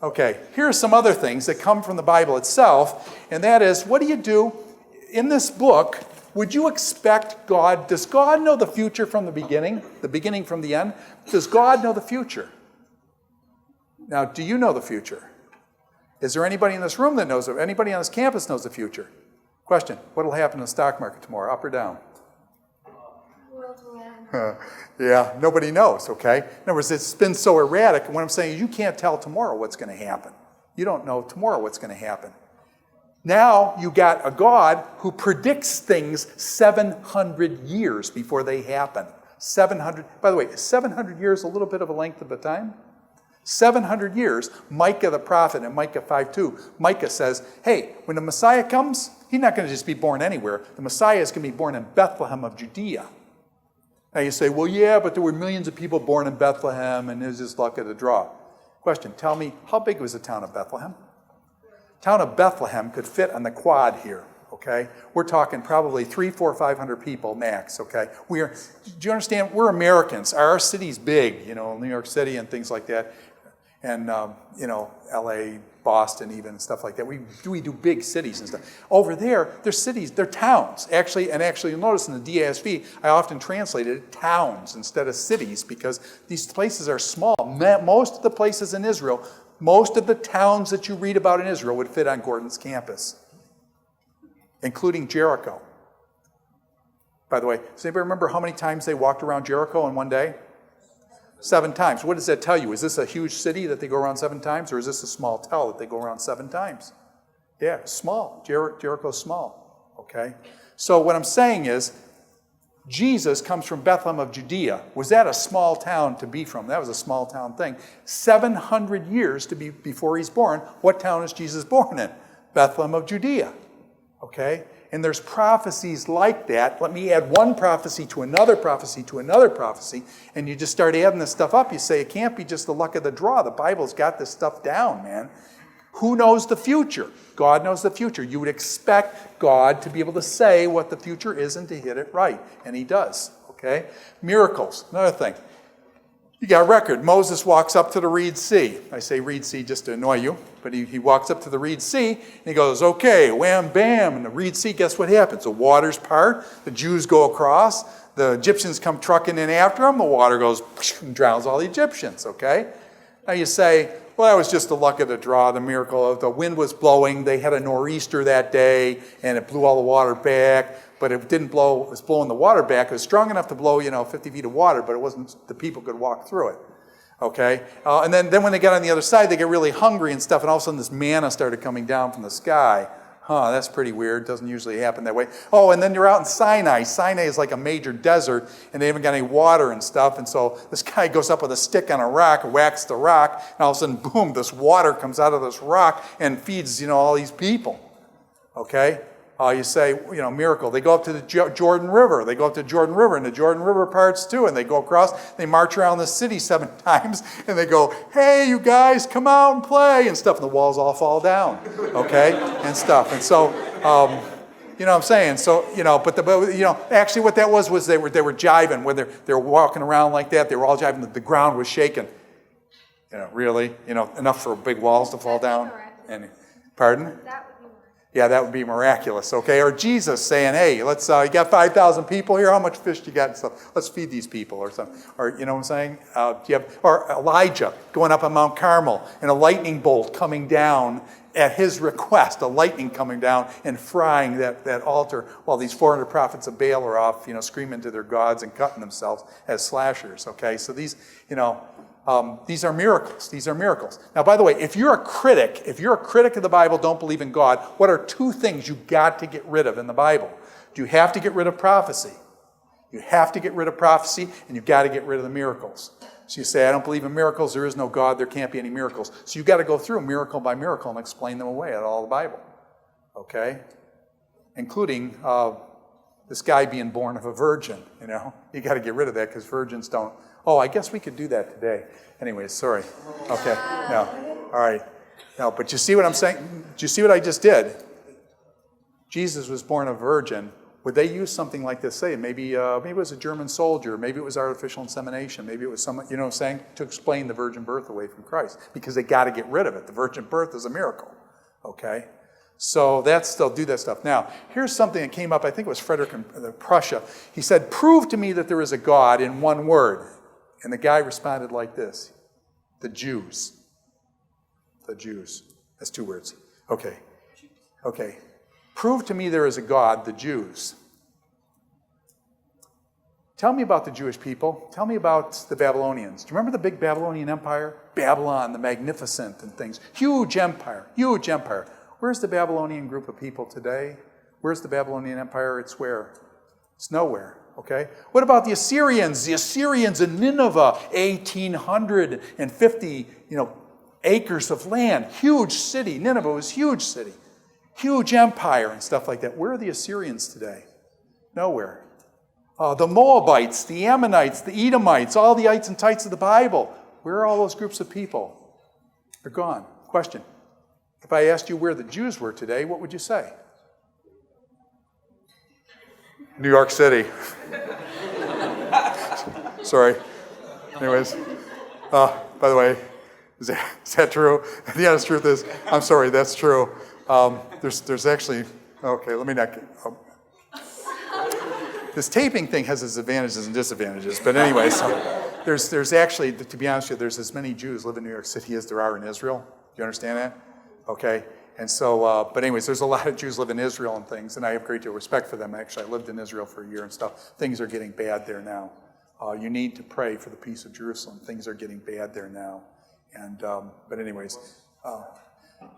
Okay, here are some other things that come from the Bible itself, and that is, what do you do in this book? Would you expect God, does God know the future from the beginning from the end? Does God know the future? Now, do you know the future? Is there anybody in this room that knows it? Anybody on this campus knows the future? Question, what will happen in the stock market tomorrow, up or down? Yeah, nobody knows, okay? In other words, it's been so erratic, and what I'm saying is you can't tell tomorrow what's going to happen. You don't know tomorrow what's going to happen. Now you got a God who predicts things 700 years before they happen. 700, by the way, is 700 years a little bit of a length of a time? 700 years, Micah the prophet in Micah 5:2, Micah says, hey, when the Messiah comes, he's not going to just be born anywhere. The Messiah is going to be born in Bethlehem of Judea. Now you say, well, yeah, but there were millions of people born in Bethlehem, and there's just luck of the draw. Question, tell me, how big was the town of Bethlehem? The town of Bethlehem could fit on the quad here, okay? We're talking probably 300, 400, 500 people max, okay? Do you understand? We're Americans. Our city's big, New York City and things like that. And, LA, Boston even, and stuff like that. We do big cities and stuff. Over there, they're cities, they're towns. Actually, you'll notice in the DASV, I often translated it towns instead of cities because these places are small. Most of the places in Israel, most of the towns that you read about in Israel would fit on Gordon's campus, including Jericho. By the way, does anybody remember how many times they walked around Jericho in one day? 7 times. What does that tell you? Is this a huge city that they go around 7 times, or is this a small town that they go around 7 times? Yeah, small. Jericho's small. Okay? So what I'm saying is, Jesus comes from Bethlehem of Judea. Was that a small town to be from? That was a small town thing. 700 years before he's born. What town is Jesus born in? Bethlehem of Judea. Okay? And there's prophecies like that. Let me add one prophecy to another prophecy to another prophecy, and you just start adding this stuff up. You say, it can't be just the luck of the draw. The Bible's got this stuff down, man. Who knows the future? God knows the future. You would expect God to be able to say what the future is and to hit it right, and he does, okay? Miracles, another thing. You got a record. Moses walks up to the Reed Sea. I say Reed Sea just to annoy you, but he walks up to the Reed Sea, and he goes, okay, wham, bam, and the Reed Sea, guess what happens? The waters part, the Jews go across, the Egyptians come trucking in after them, the water goes and drowns all the Egyptians, okay? Now you say, well, that was just the luck of the draw, the miracle. The wind was blowing, they had a nor'easter that day, and it blew all the water back. But it didn't blow, it was blowing the water back. It was strong enough to blow, 50 feet of water, but it wasn't, the people could walk through it. Okay? And then when they got on the other side, they get really hungry and stuff, and all of a sudden this manna started coming down from the sky. That's pretty weird. Doesn't usually happen that way. Oh, and then you're out in Sinai. Sinai is like a major desert, and they haven't got any water and stuff, and so this guy goes up with a stick on a rock, whacks the rock, and all of a sudden, boom, this water comes out of this rock and feeds, all these people. Okay? You say, miracle. They go up to the Jordan River. They go up to Jordan River, and the Jordan River parts too, and they go across. They march around the city 7 times, and they go, hey, you guys, come out and play, and stuff, and the walls all fall down, okay, and stuff. And so, you know what I'm saying? So, actually what that was they were jiving. When they were walking around like that, they were all jiving. The ground was shaking. Really? Enough for big walls to fall down. And, pardon? Yeah, that would be miraculous, okay? Or Jesus saying, hey, let's, you got 5,000 people here, how much fish do you got? So let's feed these people or something. Or, you know what I'm saying? Or Elijah going up on Mount Carmel and a lightning bolt coming down at his request, a lightning coming down and frying that altar while these 400 prophets of Baal are off, screaming to their gods and cutting themselves as slashers, okay? So these are miracles. These are miracles. Now, by the way, if you're a critic of the Bible, don't believe in God, what are 2 things you've got to get rid of in the Bible? You have to get rid of prophecy. You have to get rid of prophecy, and you've got to get rid of the miracles. So you say, I don't believe in miracles, there is no God, there can't be any miracles. So you've got to go through miracle by miracle and explain them away out of all the Bible. Okay? Including this guy being born of a virgin, You got to get rid of that because virgins don't. Oh, I guess we could do that today. Anyways, sorry. Okay, no. All right. No, but you see what I'm saying? Do you see what I just did? Jesus was born a virgin. would they use something like this? Say, maybe it was a German soldier, maybe it was artificial insemination, maybe it was someone, you know what I'm saying, to explain the virgin birth away from Christ, because they got to get rid of it. The virgin birth is a miracle, okay? So they'll do that stuff. Now, here's something that came up, I think it was Frederick in Prussia. He said, prove to me that there is a God in one word. And the guy responded like this, the Jews. The Jews. That's 2 words. Okay. Prove to me there is a God, the Jews. Tell me about the Jewish people. Tell me about the Babylonians. Do you remember the big Babylonian Empire? Babylon, the magnificent and things. Huge empire, huge empire. Where's the Babylonian group of people today? Where's the Babylonian Empire? It's where? It's nowhere, okay? What about the Assyrians? The Assyrians in Nineveh, 1,850, acres of land. Huge city. Nineveh was a huge city. Huge empire and stuff like that. Where are the Assyrians today? Nowhere. The Moabites, the Ammonites, the Edomites, all the ites and tites of the Bible. Where are all those groups of people? They're gone. Question. If I asked you where the Jews were today, what would you say? New York City. Sorry. Anyways. By the way, is that true? The honest truth is, I'm sorry, that's true. There's actually, okay, let me not get, this taping thing has its advantages and disadvantages, but anyway, so there's actually, to be honest with you, there's as many Jews live in New York City as there are in Israel. Do you understand that? Okay, and so, but anyways, there's a lot of Jews live in Israel and things, and I have a great deal of respect for them. Actually, I lived in Israel for a year and stuff. Things are getting bad there now. You need to pray for the peace of Jerusalem. Things are getting bad there now. And, but anyways,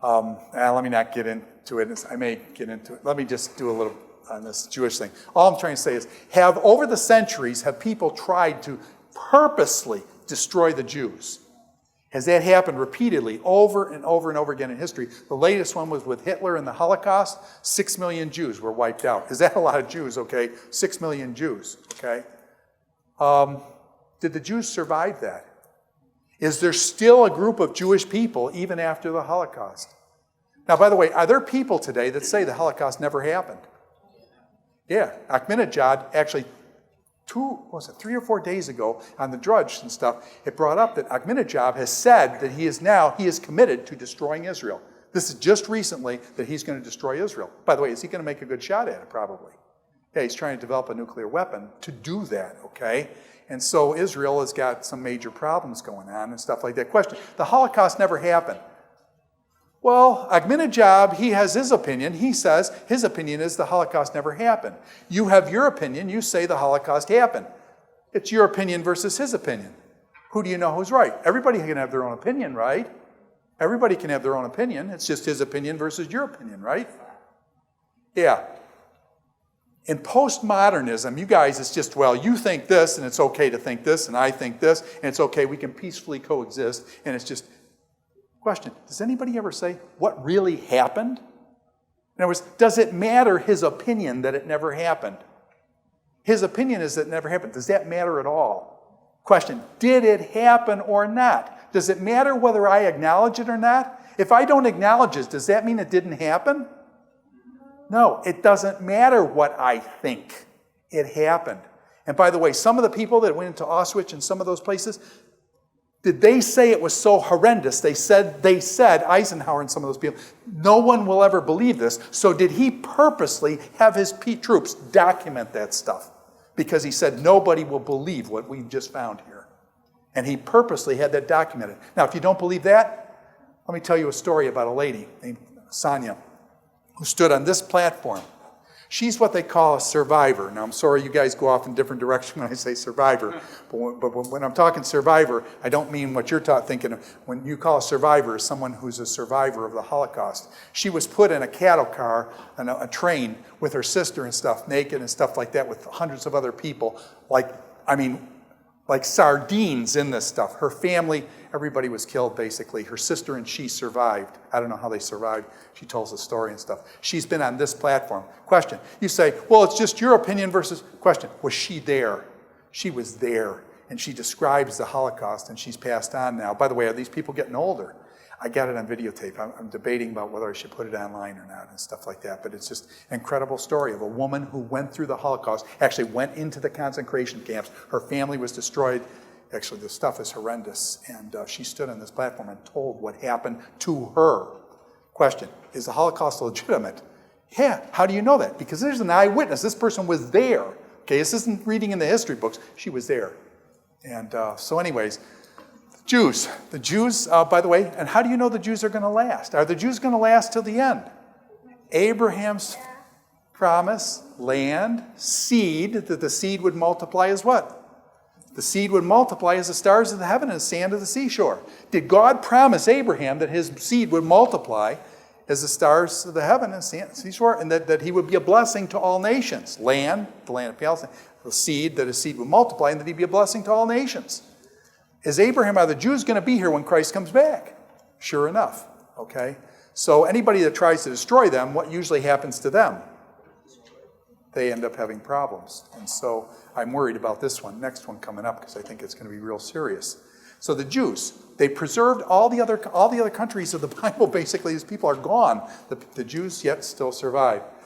let me not get into it. I may get into it. Let me just do a little on this Jewish thing. All I'm trying to say is, over the centuries, have people tried to purposely destroy the Jews? Has that happened repeatedly, over and over and over again in history? The latest one was with Hitler and the Holocaust. 6 million Jews were wiped out. Is that a lot of Jews? Okay, 6 million Jews. Okay. Did the Jews survive that? Is there still a group of Jewish people even after the Holocaust? Now, by the way, are there people today that say the Holocaust never happened? Yeah, Ahmadinejad actually 3 or 4 days ago on the Drudge and stuff, it brought up that Ahmadinejad has said that he is committed to destroying Israel. This is just recently that he's going to destroy Israel. By the way, is he going to make a good shot at it? Probably. Yeah, he's trying to develop a nuclear weapon to do that, okay? And so Israel has got some major problems going on and stuff like that. Question, the Holocaust never happened. Well, Ahmadinejad, he has his opinion. He says his opinion is the Holocaust never happened. You have your opinion. You say the Holocaust happened. It's your opinion versus his opinion. Who do you know who's right? Everybody can have their own opinion, right? Everybody can have their own opinion. It's just his opinion versus your opinion, right? Yeah. In postmodernism, you guys, it's just, well, you think this, and it's okay to think this, and I think this, and it's okay, we can peacefully coexist, and it's just... Question, does anybody ever say what really happened? In other words, does it matter his opinion that it never happened? His opinion is that it never happened. Does that matter at all? Question, did it happen or not? Does it matter whether I acknowledge it or not? If I don't acknowledge it, does that mean it didn't happen? No, it doesn't matter what I think. It happened. And by the way, some of the people that went into Auschwitz and some of those places, did they say it was so horrendous? They said, Eisenhower and some of those people, no one will ever believe this. So did he purposely have his troops document that stuff? Because he said, nobody will believe what we just found here. And he purposely had that documented. Now, if you don't believe that, let me tell you a story about a lady named Sonia who stood on this platform. She's what they call a survivor. Now, I'm sorry you guys go off in different direction when I say survivor. But when I'm talking survivor, I don't mean what you're thinking of. When you call a survivor someone who's a survivor of the Holocaust. She was put in a cattle car and a train with her sister and stuff, naked and stuff like that, with hundreds of other people. Like sardines in this stuff. Her family, everybody was killed, basically. Her sister and she survived. I don't know how they survived. She tells the story and stuff. She's been on this platform. Question, you say, well, it's just your opinion versus... Question, was she there? She was there, and she describes the Holocaust, and she's passed on now. By the way, are these people getting older? I got it on videotape. I'm debating about whether I should put it online or not and stuff like that. But it's just an incredible story of a woman who went through the Holocaust, actually went into the concentration camps. Her family was destroyed. Actually, the stuff is horrendous. And she stood on this platform and told what happened to her. Question, is the Holocaust legitimate? Yeah, how do you know that? Because there's an eyewitness. This person was there. Okay, this isn't reading in the history books. She was there. And so anyways, the Jews, by the way, and how do you know the Jews are going to last? Are the Jews going to last till the end? Abraham's promise, land, seed, that the seed would multiply as what? The seed would multiply as the stars of the heaven and the sand of the seashore. Did God promise Abraham that his seed would multiply as the stars of the heaven and sand of the seashore, and that he would be a blessing to all nations? Land, the land of Palestine, the seed, that his seed would multiply, and that he'd be a blessing to all nations. Is Abraham, are the Jews going to be here when Christ comes back? Sure enough, okay? So anybody that tries to destroy them, what usually happens to them? They end up having problems. And so I'm worried about this one, next one coming up, because I think it's going to be real serious. So the Jews, they preserved all the other countries of the Bible. Basically, these people are gone. The Jews yet still survive.